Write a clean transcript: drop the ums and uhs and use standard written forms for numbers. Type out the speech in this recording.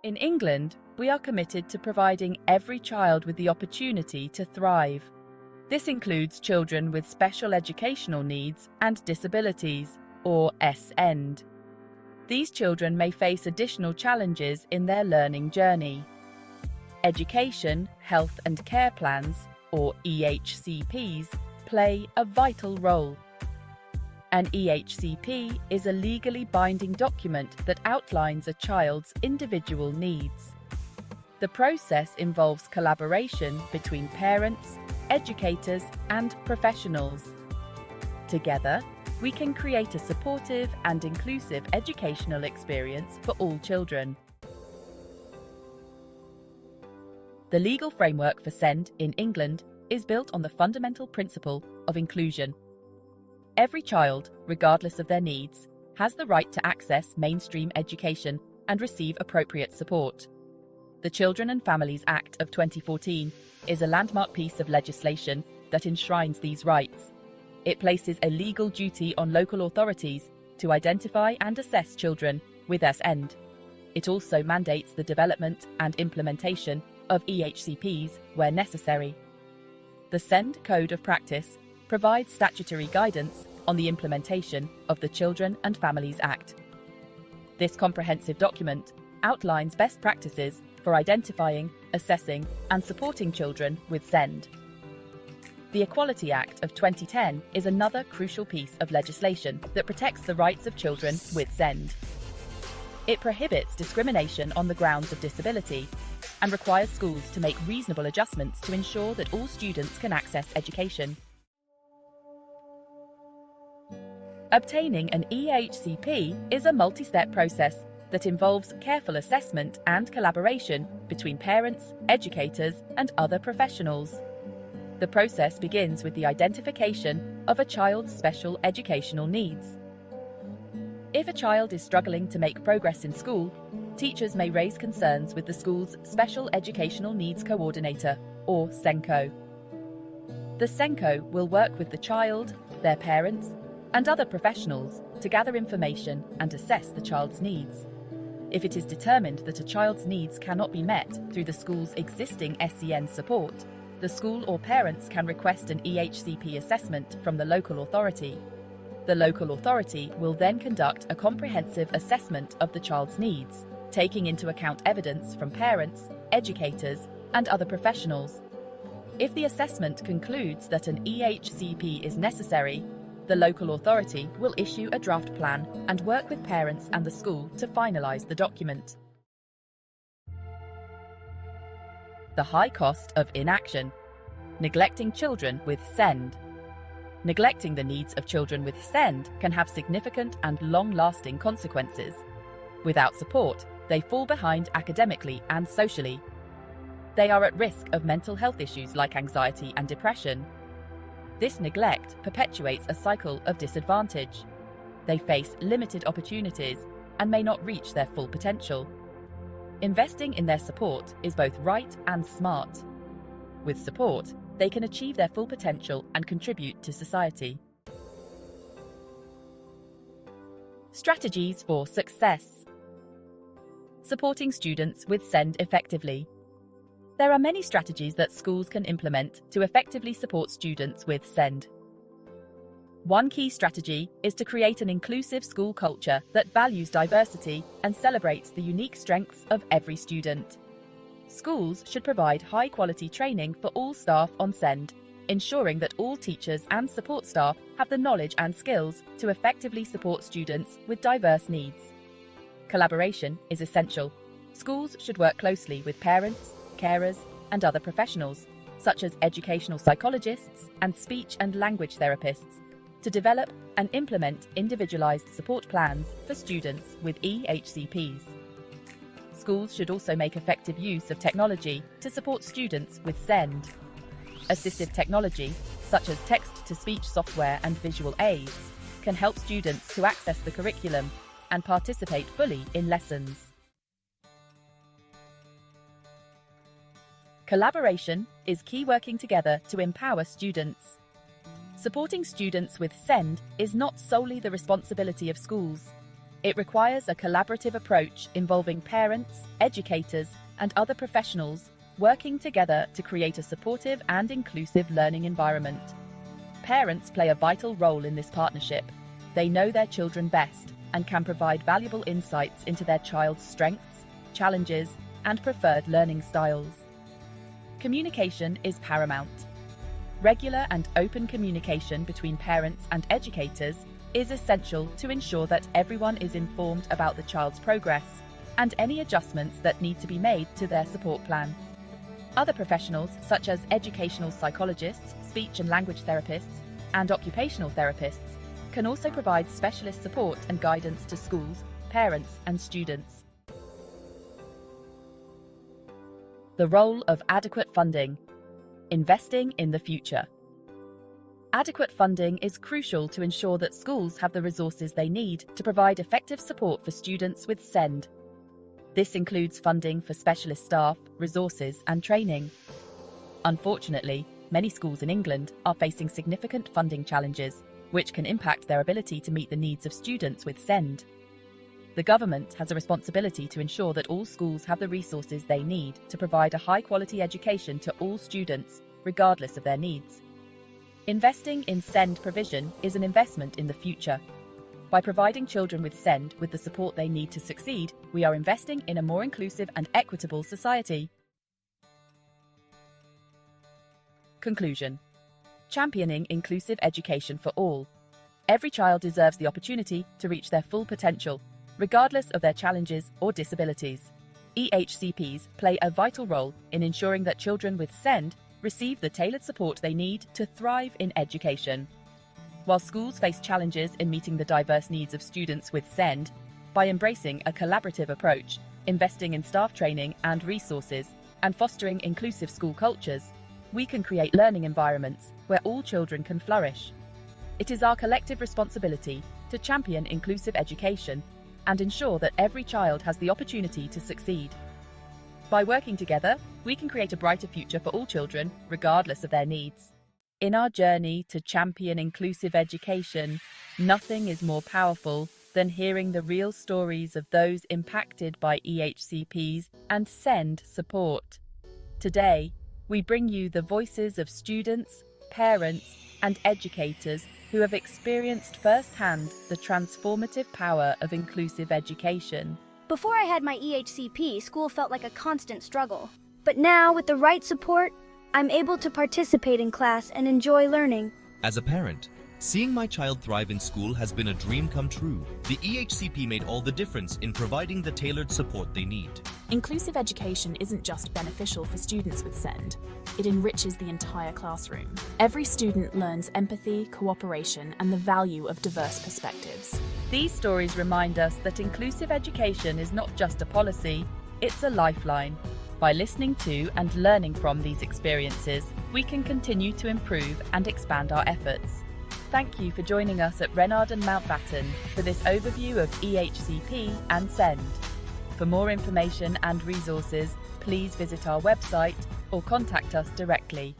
In England, we are committed to providing every child with the opportunity to thrive. This includes children with special educational needs and disabilities, or SEND. These children may face additional challenges in their learning journey. Education, health and care plans, or EHCPs, play a vital role. An EHCP is a legally binding document that outlines a child's individual needs. The process involves collaboration between parents, educators, and professionals. Together, we can create a supportive and inclusive educational experience for all children. The legal framework for SEND in England is built on the fundamental principle of inclusion. Every child, regardless of their needs, has the right to access mainstream education and receive appropriate support. The Children and Families Act of 2014 is a landmark piece of legislation that enshrines these rights. It places a legal duty on local authorities to identify and assess children with SEND. It also mandates the development and implementation of EHCPs where necessary. The SEND Code of Practice provides statutory guidance on the implementation of the Children and Families Act. This comprehensive document outlines best practices for identifying, assessing, and supporting children with SEND. The Equality Act of 2010 is another crucial piece of legislation that protects the rights of children with SEND. It prohibits discrimination on the grounds of disability and requires schools to make reasonable adjustments to ensure that all students can access education. Obtaining an EHCP is a multi-step process that involves careful assessment and collaboration between parents, educators, and other professionals. The process begins with the identification of a child's special educational needs. If a child is struggling to make progress in school, teachers may raise concerns with the school's Special Educational Needs Coordinator, or SENCO. The SENCO will work with the child, their parents, and other professionals to gather information and assess the child's needs. If it is determined that a child's needs cannot be met through the school's existing SEN support, the school or parents can request an EHCP assessment from the local authority. The local authority will then conduct a comprehensive assessment of the child's needs, taking into account evidence from parents, educators, and other professionals. If the assessment concludes that an EHCP is necessary, the local authority will issue a draft plan and work with parents and the school to finalise the document. The high cost of inaction. Neglecting children with SEND. Neglecting the needs of children with SEND can have significant and long-lasting consequences. Without support, they fall behind academically and socially. They are at risk of mental health issues like anxiety and depression. This neglect perpetuates a cycle of disadvantage. They face limited opportunities and may not reach their full potential. Investing in their support is both right and smart. With support, they can achieve their full potential and contribute to society. Strategies for success. Supporting students with SEND effectively. There are many strategies that schools can implement to effectively support students with SEND. One key strategy is to create an inclusive school culture that values diversity and celebrates the unique strengths of every student. Schools should provide high-quality training for all staff on SEND, ensuring that all teachers and support staff have the knowledge and skills to effectively support students with diverse needs. Collaboration is essential. Schools should work closely with parents, carers, and other professionals, such as educational psychologists and speech and language therapists, to develop and implement individualized support plans for students with EHCPs. Schools should also make effective use of technology to support students with SEND. Assistive technology, such as text-to-speech software and visual aids, can help students to access the curriculum and participate fully in lessons. Collaboration is key, working together to empower students. Supporting students with SEND is not solely the responsibility of schools. It requires a collaborative approach involving parents, educators, and other professionals working together to create a supportive and inclusive learning environment. Parents play a vital role in this partnership. They know their children best and can provide valuable insights into their child's strengths, challenges, and preferred learning styles. Communication is paramount. Regular and open communication between parents and educators is essential to ensure that everyone is informed about the child's progress and any adjustments that need to be made to their support plan. Other professionals, such as educational psychologists, speech and language therapists, and occupational therapists, can also provide specialist support and guidance to schools, parents, and students. The role of adequate funding. Investing in the future. Adequate funding is crucial to ensure that schools have the resources they need to provide effective support for students with SEND. This includes funding for specialist staff, resources, and training. Unfortunately, many schools in England are facing significant funding challenges, which can impact their ability to meet the needs of students with SEND. The government has a responsibility to ensure that all schools have the resources they need to provide a high-quality education to all students, regardless of their needs. Investing in SEND provision is an investment in the future. By providing children with SEND with the support they need to succeed, we are investing in a more inclusive and equitable society. Conclusion. Championing inclusive education for all. Every child deserves the opportunity to reach their full potential, regardless of their challenges or disabilities. EHCPs play a vital role in ensuring that children with SEND receive the tailored support they need to thrive in education. While schools face challenges in meeting the diverse needs of students with SEND, by embracing a collaborative approach, investing in staff training and resources, and fostering inclusive school cultures, we can create learning environments where all children can flourish. It is our collective responsibility to champion inclusive education and ensure that every child has the opportunity to succeed. By working together, we can create a brighter future for all children, regardless of their needs. In our journey to champion inclusive education, nothing is more powerful than hearing the real stories of those impacted by EHCPs and SEND support. Today, we bring you the voices of students, parents, and educators who have experienced firsthand the transformative power of inclusive education. Before I had my EHCP, school felt like a constant struggle. But now, with the right support, I'm able to participate in class and enjoy learning. As a parent, seeing my child thrive in school has been a dream come true. The EHCP made all the difference in providing the tailored support they need. Inclusive education isn't just beneficial for students with SEND, it enriches the entire classroom. Every student learns empathy, cooperation, and the value of diverse perspectives. These stories remind us that inclusive education is not just a policy, it's a lifeline. By listening to and learning from these experiences, we can continue to improve and expand our efforts. Thank you for joining us at Renard Mountbatten for this overview of EHCP and SEND. For more information and resources, please visit our website or contact us directly.